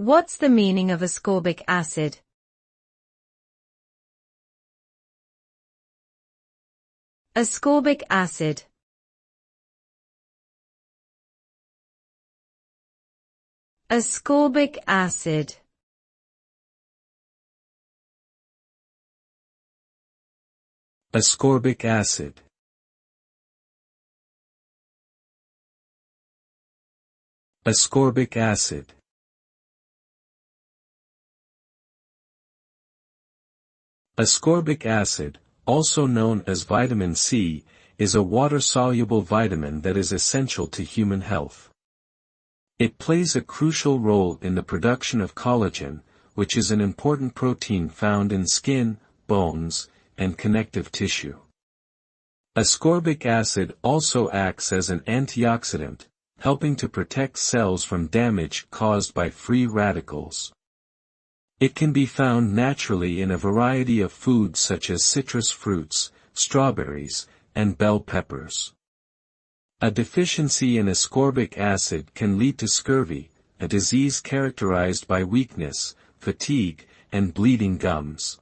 What's the meaning of ascorbic acid? Ascorbic acid. Ascorbic acid. Ascorbic acid. Ascorbic acid. Ascorbic acid, also known as vitamin C, is a water-soluble vitamin that is essential to human health. It plays a crucial role in the production of collagen, which is an important protein found in skin, bones, and connective tissue. Ascorbic acid also acts as an antioxidant, helping to protect cells from damage caused by free radicals. It can be found naturally in a variety of foods such as citrus fruits, strawberries, and bell peppers. A deficiency in ascorbic acid can lead to scurvy, a disease characterized by weakness, fatigue, and bleeding gums.